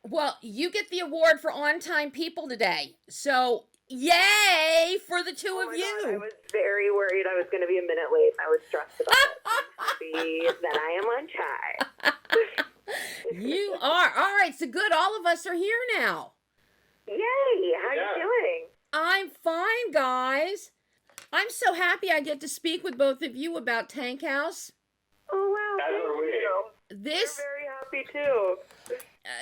Well, you get the award for on-time people today. So, yay for the two of you. God, I was very worried I was going to be a minute late. I was stressed about it. I'm happy that I am on time. You are. All right, so good. All of us are here now. Yay. How are you doing? I'm fine, guys. I'm so happy I get to speak with both of you about Tankhouse. Oh, wow. As are we. This... We're very happy, too.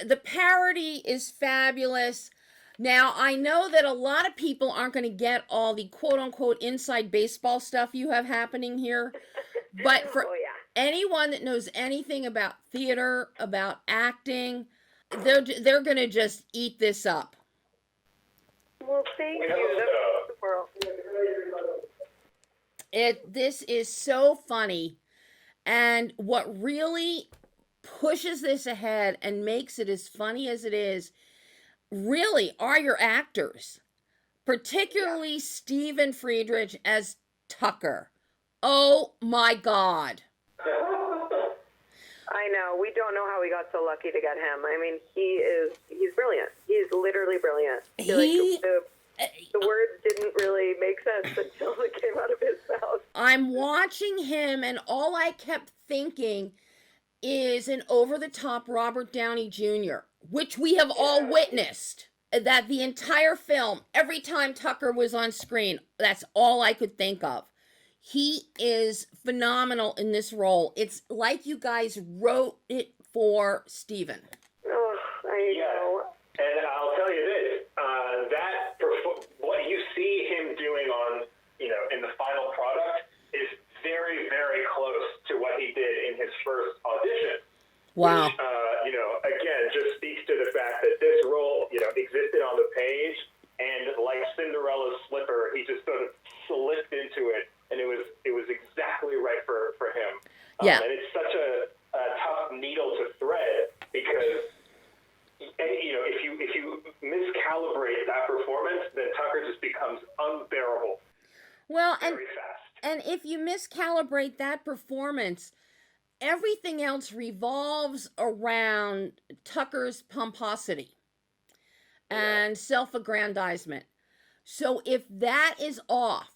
The parody is fabulous. Now, I know that a lot of people aren't going to get all the quote-unquote inside baseball stuff you have happening here. But for anyone that knows anything about theater, about acting, they're going to just eat this up. Well, thank you. This is so funny. And what really pushes this ahead and makes it as funny as it is really are your actors, particularly Stephen Friedrich as Tucker. Oh my God. I know. We don't know how we got so lucky to get him. I mean, he's brilliant. He's literally brilliant. The words didn't really make sense until it came out of his mouth. I'm watching him and all I kept thinking is an over-the-top Robert Downey Jr., which we have all witnessed. That the entire film, every time Tucker was on screen, that's all I could think of. He is phenomenal in this role. It's like you guys wrote it for Stephen. Oh, I know. And I'll tell you this, what you see him doing on, in the final product is very, very close to what he did in his first audition. Wow. Which, again, just speaks to the fact that this role, existed on the page, and like Cinderella's slipper, he just sort of slipped into it, and it was exactly right for him. Yeah. And it's such a tough needle to thread because, if you miscalibrate that performance, then Tucker just becomes unbearable. Well, very fast. And if you miscalibrate that performance, everything else revolves around Tucker's pomposity and self-aggrandizement. So if that is off,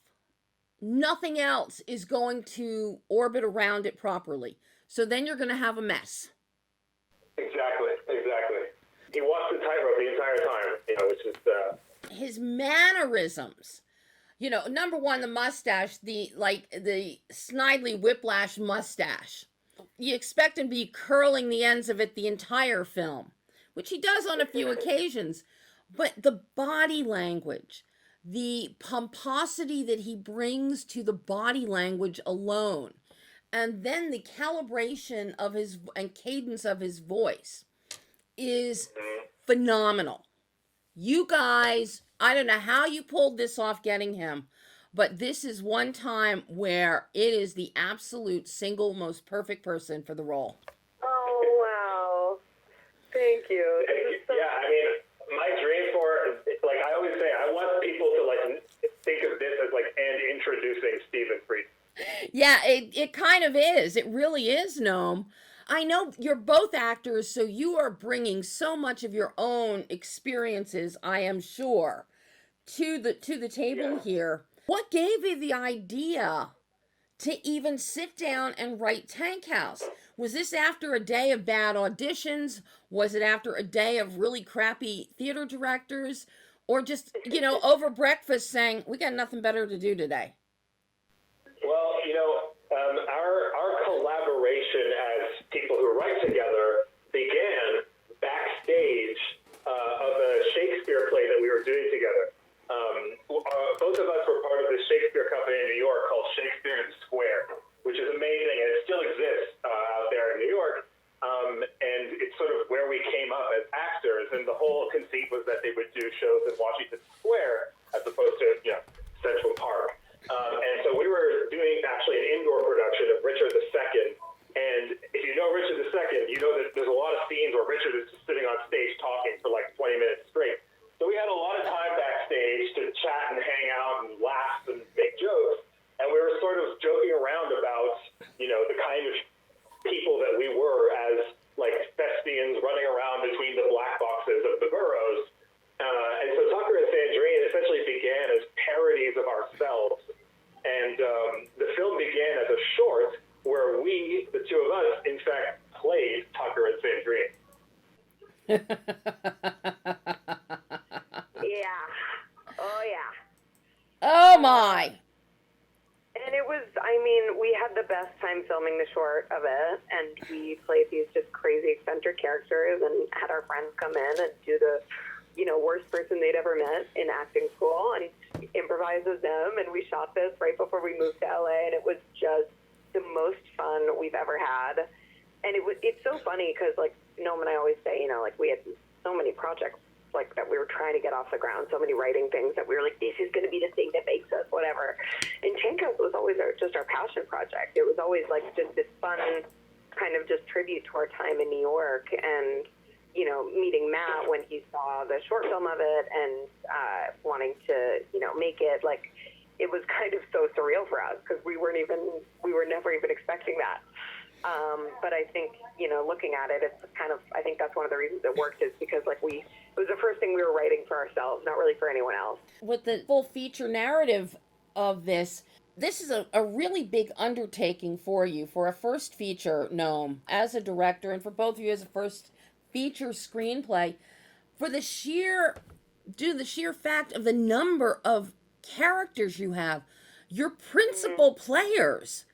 nothing else is going to orbit around it properly. So then you're going to have a mess. Exactly. He walks the tightrope the entire time, which is... His mannerisms. Number one, the mustache, the Snidely Whiplash mustache. You expect him to be curling the ends of it the entire film, which he does on a few occasions. But the body language, the pomposity that he brings to the body language alone, and then the calibration of his and cadence of his voice is phenomenal. You guys, I don't know how you pulled this off getting him, but this is one time where it is the absolute single most perfect person for the role. Oh, wow. Thank you. I mean, my dream I always say, I want people to, think of this as, and introducing Stephen Friedrich. Yeah, it kind of is. It really is, Noam. I know you're both actors, so you are bringing so much of your own experiences, I am sure, to the table here. What gave you the idea to even sit down and write Tankhouse? Was this after a day of bad auditions? Was it after a day of really crappy theater directors? Or just, over breakfast saying, we got nothing better to do today? Well, our collaboration as people who write together began backstage of a Shakespeare play that we were doing together. Both of us were part of this Shakespeare company in New York called Shakespeare and Square, which is amazing, and it still exists out there in New York. And sort of where we came up as actors, and the whole conceit was that they would do shows in Washington Square as opposed to, Central Park. And so we were doing actually an indoor production of Richard II. And if you know Richard II, you know that there's a lot of scenes where Richard is just sitting on stage talking for like 20 minutes straight. So we had a lot of time backstage to chat and hang out and laugh and make jokes. And we were sort of joking around about, the kind of people that we were as like thespians running around between the black boxes of the boroughs. And so Tucker and Sandrene essentially began as parodies of ourselves. And the film began as a short where we, the two of us, in fact, played Tucker and Sandrene. Yeah. Oh, yeah. Oh, my. And it was, we had the best time filming the short of it, and we played these just crazy eccentric characters and had our friends come in and do the, worst person they'd ever met in acting school and improvise as them. And we shot this right before we moved to LA, and it was just the most fun we've ever had. And it's so funny because, like, Noam and I always say, we had so many projects like that we were trying to get off the ground, so many writing things that we were like, this is going to be the thing that makes us whatever. And Tankhouse was always just our passion project. It was always like just this fun kind of just tribute to our time in New York, and meeting Matt when he saw the short film of it and wanting to make it, like, it was kind of so surreal for us because we were never even expecting that. But I think, looking at it, it's kind of, I think that's one of the reasons it worked, is because it was the first thing we were writing for ourselves, not really for anyone else. With the full feature narrative of this is a really big undertaking for you, for a first feature, Noam, as a director, and for both of you as a first feature screenplay, for the sheer fact of the number of characters you have, your principal players.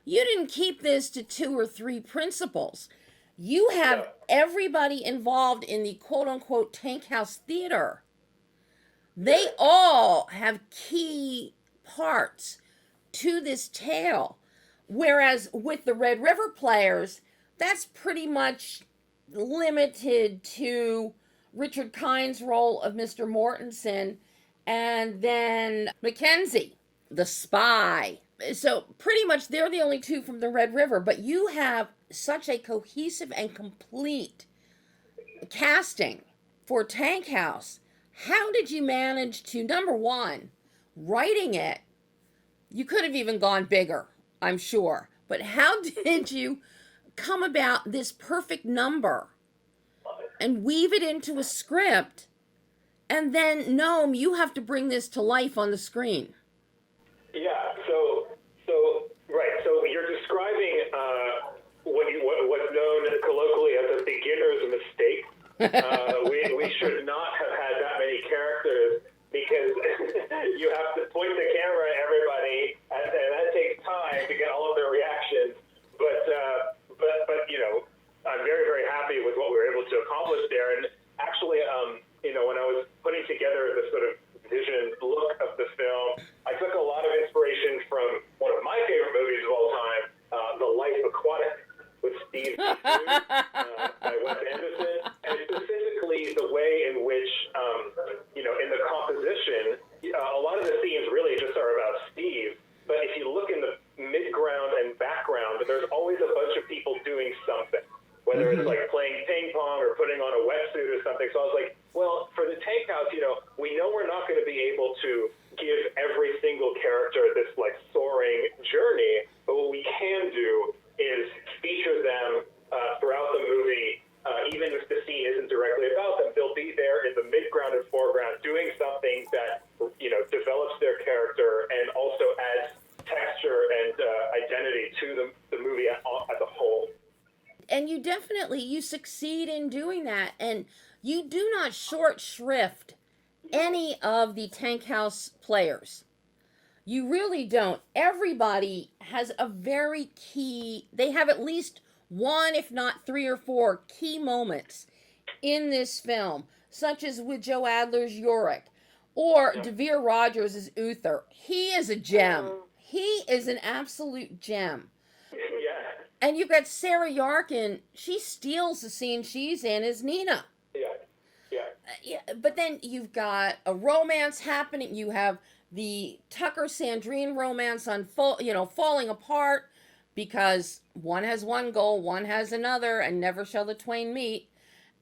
You didn't keep this to 2 or 3 principals. You have everybody involved in the quote-unquote Tankhouse theater. They all have key parts to this tale. Whereas with the Red River players, that's pretty much limited to Richard Kine's role of Mr. Mortensen, and then Mackenzie, the spy. So pretty much they're the only 2 from the Red River, but you have such a cohesive and complete casting for Tankhouse. How did you manage to, number one, writing it? You could have even gone bigger, I'm sure, but how did you come about this perfect number and weave it into a script? And then, Noam, you have to bring this to life on the screen. Yeah, right. So you're describing what's known colloquially as a beginner's mistake. We should not have had that many characters because you have to point the camera at everybody, and that takes time to get all of their reactions. But I'm very, very happy with what we were able to accomplish there. And actually, when I was putting together the sort of vision look of the film, I took a lot of inspiration from one of my favorite movies of all time, The Life Aquatic, with Steve by Wes Anderson, and specifically the way in which, in the composition, a lot of the scenes really just are about Steve, but if you look in the midground and background, there's always a bunch of people doing something, whether it's like playing ping pong or putting on a wetsuit or something. So I was like, well, for the Tankhouse, we know we're not going to be able to give every single character this like soaring journey, but what we can do is feature them throughout the movie, even if the scene isn't directly about them. They'll be there in the midground and foreground doing something that develops their character and also adds texture and identity to the movie as a whole. And you succeed in doing that, and you do not short shrift any of the Tankhouse players. You really don't. Everybody has a very they have at least one, if not 3 or 4 key moments in this film, such as with Joe Adler's Yorick, or Devere Rogers as Uther. He is a gem. He is an absolute gem. Yeah. And you've got Sarah Yarkin. She steals the scene she's in as Nina. Yeah. Yeah, but then you've got a romance happening. You have the Tucker Sandrene romance falling apart because one has one goal, one has another, and never shall the twain meet.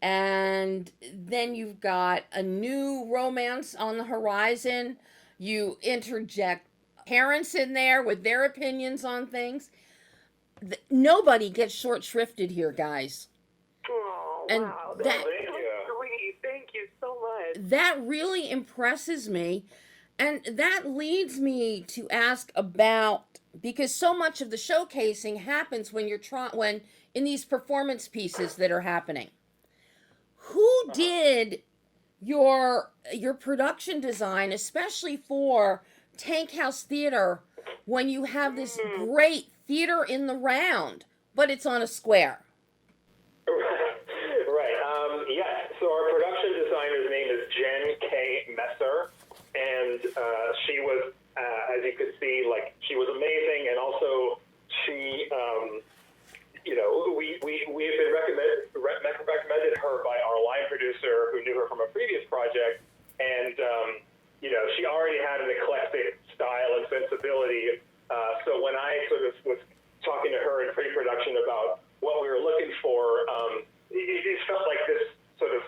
And then you've got a new romance on the horizon. You interject parents in there with their opinions on things. Nobody gets short shrifted here, guys. Oh, And wow. that- That's so sweet. Thank you so much. That really impresses me. And that leads me to ask about, because so much of the showcasing happens when when in these performance pieces that are happening. Who did your production design, especially for Tankhouse Theater, when you have this great theater in the round, but it's on a square? Right. Yes. So our production designer's name is Jen K. Messer, and she was, as you could see, she was amazing, and also she, we have been recommended her by our line producer who knew her from a previous project, and she already had an eclectic style and sensibility. So when I sort of was talking to her in pre-production about what we were looking for, it felt like this sort of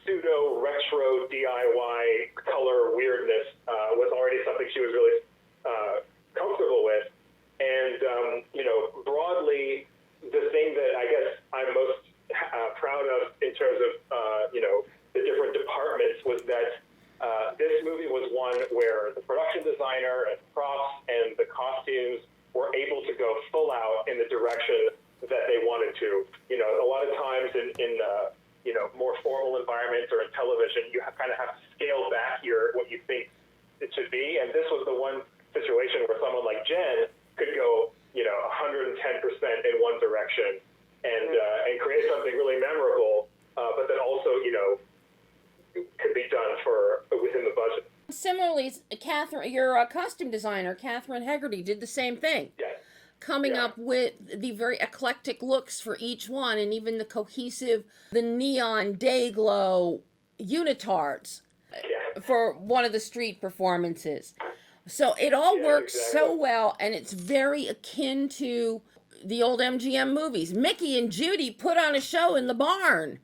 pseudo retro DIY color weirdness was already something she was really comfortable with. And broadly, the thing that I guess I'm most proud of in terms of the different departments was that this movie was one where the production designer and props and the costumes were able to go full out in the direction that they wanted to. A lot of times in more formal environments or in television, you kind of have to scale back what you think it should be. And this was the one situation where someone like Jen could go 110% in one direction and create something really memorable, but then also could be done within the budget. Similarly, Catherine, your costume designer, Catherine Hegarty, did the same thing. Yes. Coming up with the very eclectic looks for each one, and even the cohesive, the neon day glow unitards for one of the street performances. So it all works so well, and it's very akin to the old MGM movies. Mickey and Judy put on a show in the barn,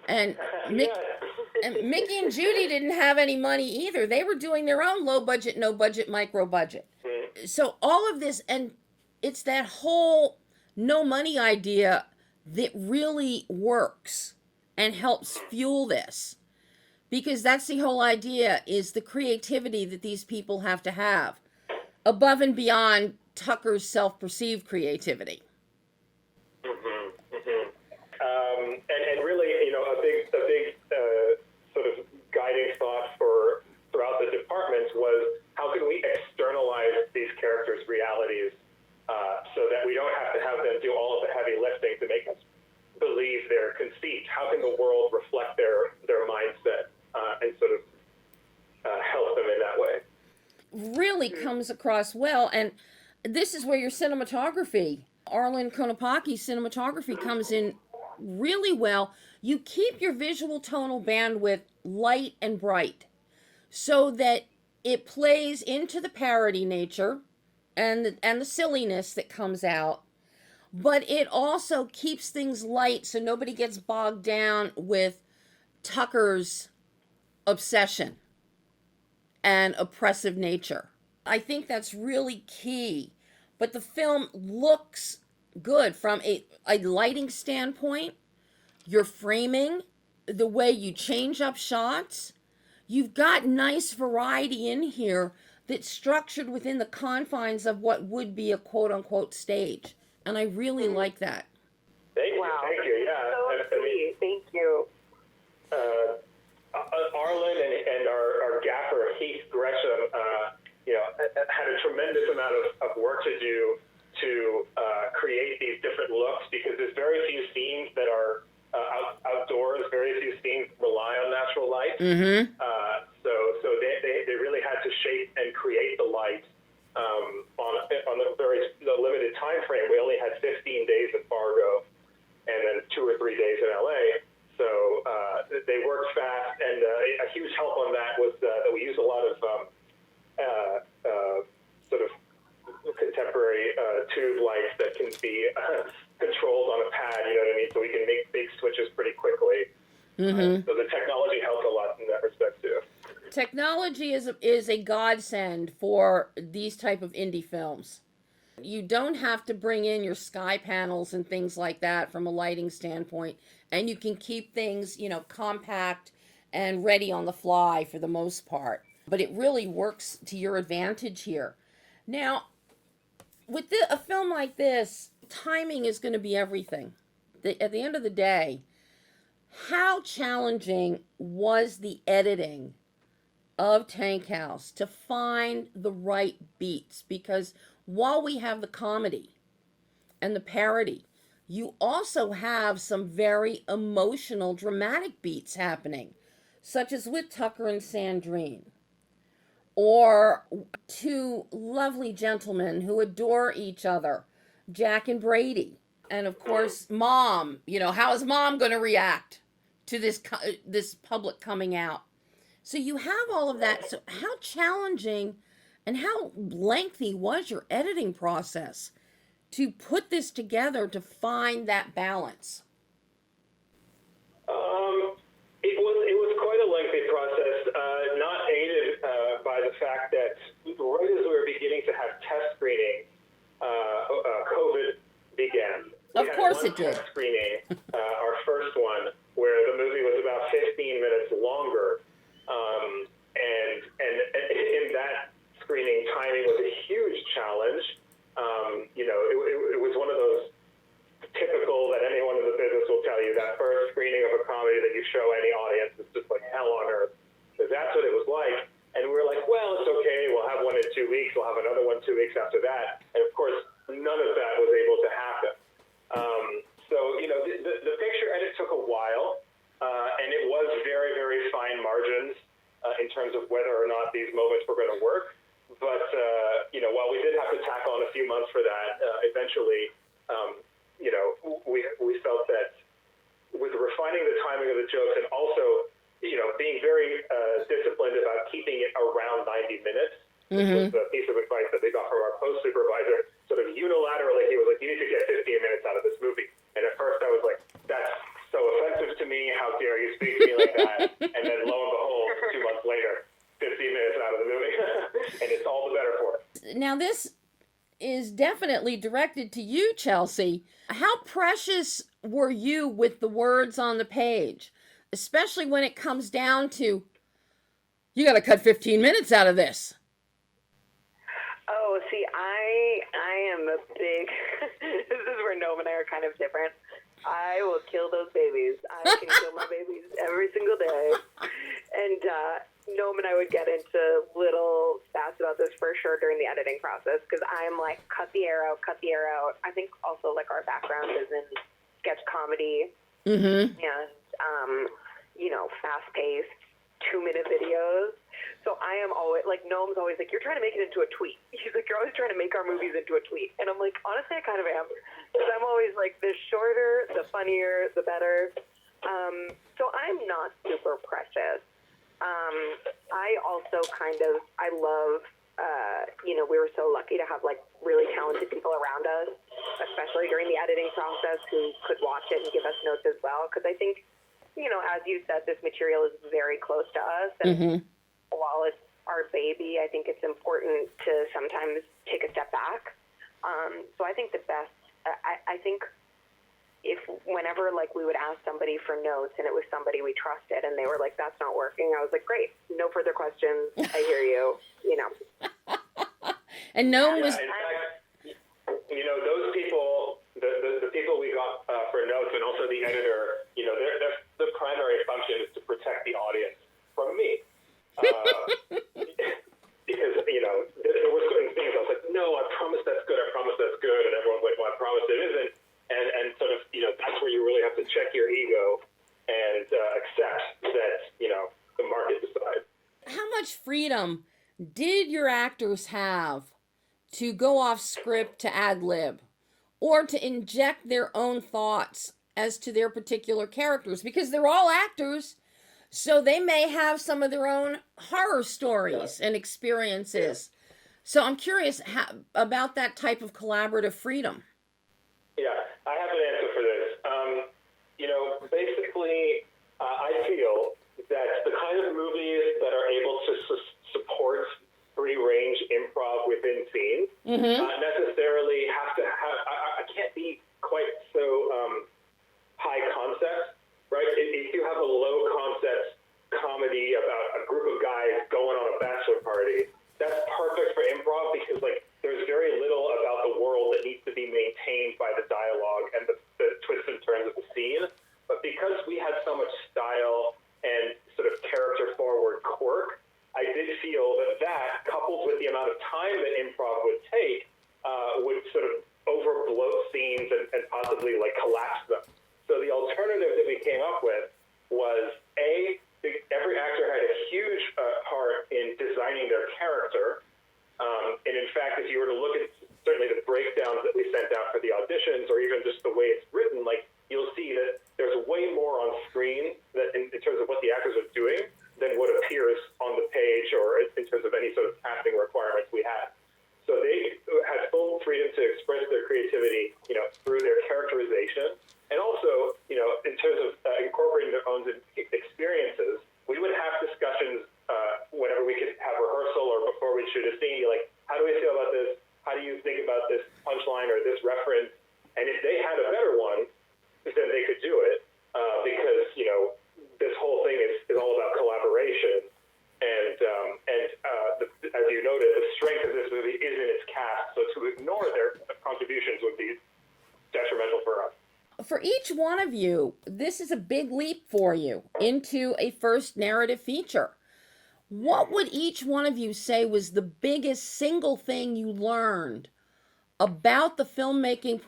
and Mickey and Judy didn't have any money either. They were doing their own low budget, no budget, micro budget. So all of this, and it's that whole no money idea that really works and helps fuel this. Because that's the whole idea, is the creativity that these people have to have above and beyond Tucker's self-perceived creativity. And really, a big sort of guiding thought throughout the departments was how can we externalize these characters' realities so that we don't have to have them do all of the heavy lifting to make us believe their conceit? How can the world reflect their mindset and sort of help them in that way? Really comes across well, and this is where your cinematography, Arlen Konopaki's cinematography, comes in really well. You keep your visual tonal bandwidth light and bright so that it plays into the parody nature and the silliness that comes out, but it also keeps things light so nobody gets bogged down with Tucker's obsession and oppressive nature. I think that's really key. But the film looks good from a lighting standpoint, your framing, the way you change up shots. You've got nice variety in here that's structured within the confines of what would be a quote-unquote stage. And I really like that. Thank you. Wow. Thank you. Yeah. So sweet. Thank you. Arlen and our gaffer, Heath Gresham, had a tremendous amount of work to do to create these different looks, because there's very few scenes that are outdoors. Very few scenes rely on natural light. Mm-hmm. So they really had to shape and create the light on a very limited time frame. We only had 15 days LA. So they worked fast, and a huge help on that was that we use a lot of sort of contemporary tube lights that can be controlled on a pad, you know what I mean? So we can make big switches pretty quickly. So the technology helped a lot in that respect too. Technology is a godsend for these type of indie films. You don't have to bring in your sky panels and things like that from a lighting standpoint, and you can keep things, you know, compact and ready on the fly for the most part. But it really works to your advantage here. Now, with a film like this, timing is going to be everything. At the end of the day, how challenging was the editing of Tankhouse to find the right beats? Because while we have the comedy and the parody, you also have some very emotional, dramatic beats happening, such as with Tucker and Sandrene, or two lovely gentlemen who adore each other, Jack and Brady. And of course, Mom, you know, how is Mom going to react to this public coming out? So you have all of that. So how challenging and how lengthy was your editing process to put this together to find that balance? It was quite a lengthy process, not aided by the fact that right as we were beginning to have test screening, COVID began. Of course it did. Test screening, our first one, where the movie was about 15 minutes longer, and in that screening, timing was a huge challenge. You know, it was one of those typical that anyone in the business will tell you, that first screening of a comedy that you show any audience is just like hell on earth. Because that's what it was like. And we were like, well, it's okay. We'll have one in 2 weeks. We'll have another one 2 weeks after that. And of course, none of that was able to happen. So, you know, the picture edit took a while, and it was very, very fine margins in terms of whether or not these moments were going to work. But, you know, while we did have to tack on a few months for that, eventually, you know, we felt that with refining the timing of the jokes and also, you know, being very disciplined about keeping it around 90 minutes, which was a piece of advice that they got from our post supervisor, sort of unilaterally, he was like, you need to get 15 minutes out of this movie. And at first I was like, that's so offensive to me. How dare you speak to me like that? And then lo and behold, 2 months later, 15 minutes out of the movie. And it's all the better for it. Now this is definitely directed to you, Chelsea. How precious were you with the words on the page? Especially when it comes down to, you got to cut 15 minutes out of this. Oh, see, I am a big, this is where Noam and I are kind of different. I will kill those babies. I can kill my babies every single day. And Noam and I would get into little spats about this for sure during the editing process, because I'm like, cut the air out. I think also like our background is in sketch comedy and, you know, fast-paced 2-minute videos. So I am always, like, Noam's always like, you're trying to make it into a tweet. He's like, you're always trying to make our movies into a tweet. And I'm like, honestly, I kind of am. Because I'm always like, the shorter, the funnier, the better. So I'm not super precious. I also I love, you know, we were so lucky to have, like, really talented people around us, especially during the editing process, who could watch it and give us notes as well. Because I think, you know, as you said, this material is very close to us. And while it's our baby, I think it's important to sometimes take a step back. So I think the best, I think if whenever, like, we would ask somebody for notes and it was somebody we trusted and they were like, that's not working, I was like, great, no further questions. I hear you, you know. And Noam was... In fact, you know, those people, the people we got for notes, and also the editor, you know, the primary function is to protect the audience from me. Because, you know, there were certain things I was like, no, I promise that's good, and everyone's like, well, I promise it isn't. And sort of, you know, that's where you really have to check your ego and accept that, you know, the market decides. How much freedom did your actors have to go off script to ad lib, or to inject their own thoughts as to their particular characters, because they're all actors, so they may have some of their own horror stories and experiences. So I'm curious about that type of collaborative freedom. Yeah, I have an answer for this. Basically, I feel that the kind of movies that are able to support free-range improv within scenes not necessarily have to have. I can't be quite so high concept, right? If you have a low concept comedy about a group of guys going on a bachelor party, that's perfect for improv because there's very little about the world that needs to be maintained by the dialogue and the twists and turns of the scene. But because we had so much style and sort of character forward quirk, I did feel that coupled with the amount of time that improv would take would sort of overbloat scenes and possibly collapse them. So the alternative that we came up with was every actor had a huge part in designing their character. And in fact, if you were to look at certainly the breakdowns that we sent out for the auditions, or even just the way it's written, you'll see that there's way more on screen that in terms of what the actors are doing than what appears on the page or in terms of any sort of casting requirements we had. So they had full freedom to express their creativity, through their characterization. And also, in terms of incorporating their own experiences, we would have discussions whenever we could have rehearsal or before we shoot a scene, how do we feel about this? How do you think about this punchline or this reference? And if they had a better one, then they could do it because, this whole thing is all about collaboration. And as you noted, the strength of this movie is in its cast. So to ignore their contributions would be detrimental for us. For each one of you, this is a big leap for you into a first narrative feature. What would each one of you say was the biggest single thing you learned about the filmmaking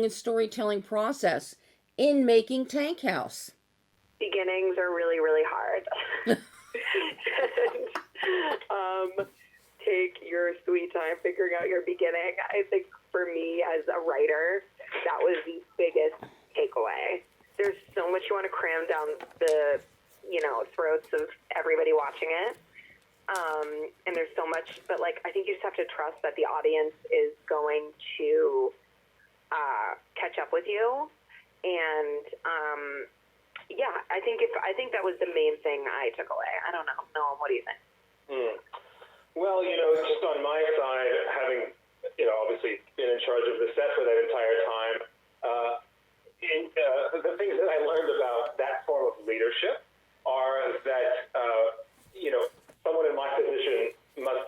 and storytelling process in making Tankhouse? Beginnings are really, really hard. And, take your sweet time figuring out your beginning. I think for me as a writer, that was the biggest takeaway. There's so much you want to cram down the, throats of everybody watching it. And there's so much, but I think you just have to trust that the audience is going to catch up with you. And I think that was the main thing I took away. I don't know. Noam, what do you think? Well, just on my side, having, obviously been in charge of the set for that entire time, the things that I learned about that form of leadership are that, someone in my position must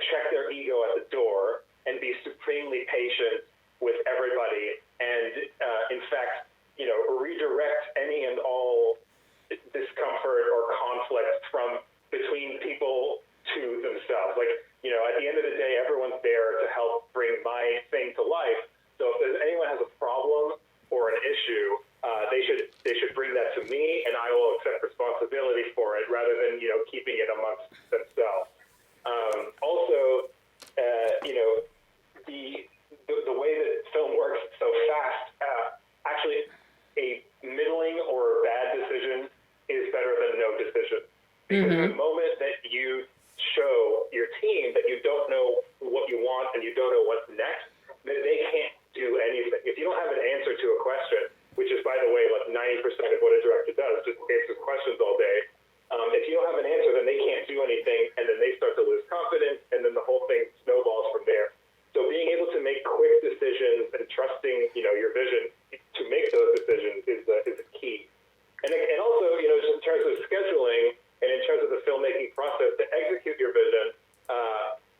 check their ego at the door and be supremely patient with everybody and, in fact, redirect any and all discomfort or conflict from between people to themselves. At the end of the day, everyone's there to help bring my thing to life. So if anyone has a problem or an issue, they should bring that to me, and I will accept responsibility for it rather than keeping it amongst themselves. Also, the way that film works so fast, actually, a middling or bad decision is better than no decision. Because the moment that you show your team that you don't know what you want and you don't know what's next, then they can't do anything. If you don't have an answer to a question, which is, by the way, 90% of what a director does, just answers questions all day. If you don't have an answer, then they can't do anything, and then they start to lose confidence, and then the whole thing snowballs from there. So being able to make quick decisions and trusting, your vision to make those decisions is a key. And also, just in terms of scheduling and in terms of the filmmaking process to execute your vision,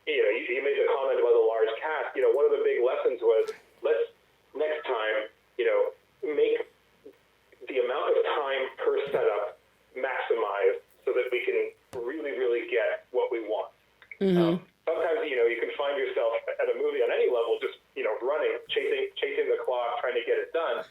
you made the comment about the large cast. One of the big lessons was let's next time, make the amount of time per setup maximized so that we can really, really get what we want. Sometimes, you can find yourself at a movie on any level just, running, chasing the clock, trying to get it done.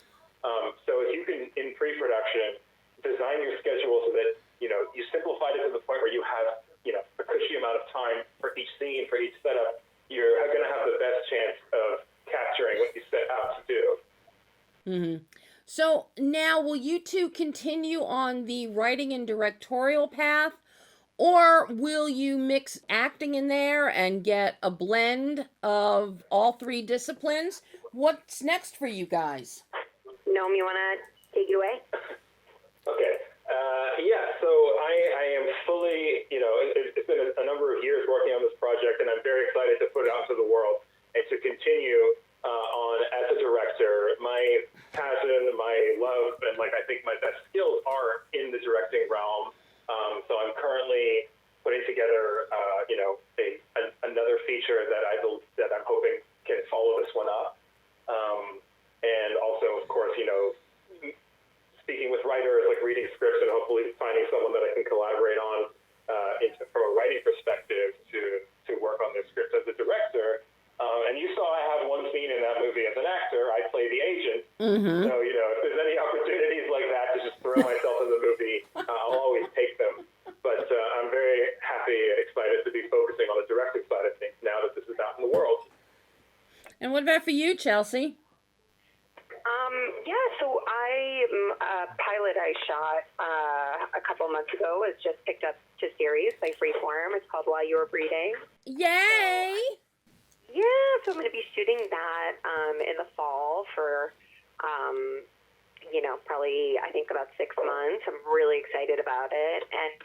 So if you can, in pre-production, design your schedule so that, you simplified it to the point where you have, a cushy amount of time for each scene, for each setup, you're going to have the best chance of capturing what you set out to do. Mm-hmm. So now, will you two continue on the writing and directorial path, or will you mix acting in there and get a blend of all three disciplines? What's next for you guys? Noam, you want to take it away? Okay. So I am fully, it's been a number of years working on this project, and I'm very excited to put it out to the world and to continue on as a director. My passion, my love, and I think my best skills are in the directing realm. So I'm currently putting together, another feature that I'm hoping can follow this one up. And also, of course, speaking with writers, reading scripts, and hopefully finding someone that I can collaborate on from a writing perspective to work on this script as a director. And you saw I have one scene in that movie as an actor. I play the agent. Mm-hmm. So, if there's any opportunities like that to just throw myself in the movie, I'll always take them. But I'm very happy and excited to be focusing on the directing side of things now that this is out in the world. And what about for you, Chelsea? So a pilot I shot a couple months ago was just picked up to series by Freeform. It's called While You Were Breathing. Yay! So I'm going to be shooting that in the fall for, probably I think about 6 months. I'm really excited about it. And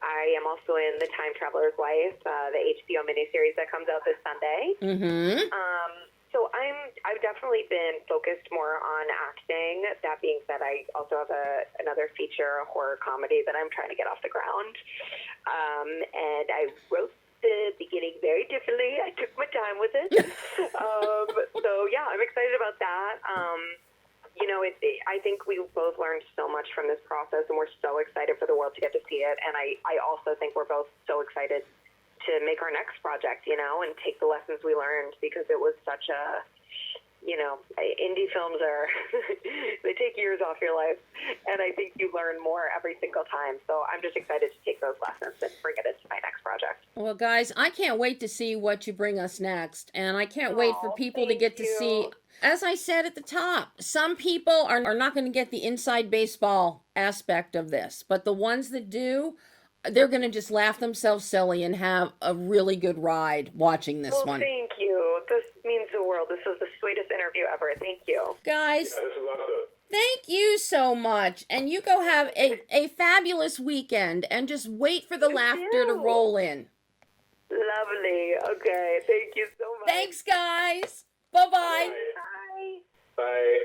I am also in The Time Traveler's Wife, the HBO miniseries that comes out this Sunday. Mm-hmm. So I've definitely been focused more on acting. That being said, I also have another feature, a horror comedy that I'm trying to get off the ground. And I wrote the beginning very differently. I took my time with it. I'm excited about that. I think we both learned so much from this process, and we're so excited for the world to get to see it. And I also think we're both so excited to make our next project, and take the lessons we learned, because it was such a, indie films are, they take years off your life, and I think you learn more every single time. So I'm just excited to take those lessons and bring it into my next project. Well, guys, I can't wait to see what you bring us next, and I can't wait for people to get to see. As I said at the top, some people are not going to get the inside baseball aspect of this, but the ones that do, they're going to just laugh themselves silly and have a really good ride watching this one. Thank you. This means the world. This was the sweetest interview ever. Thank you. Guys, This is awesome. thank you so much. And you go have a fabulous weekend, and just wait for the laughter to roll in. Lovely. Okay. Thank you so much. Thanks, guys. Bye-bye. Bye. Bye.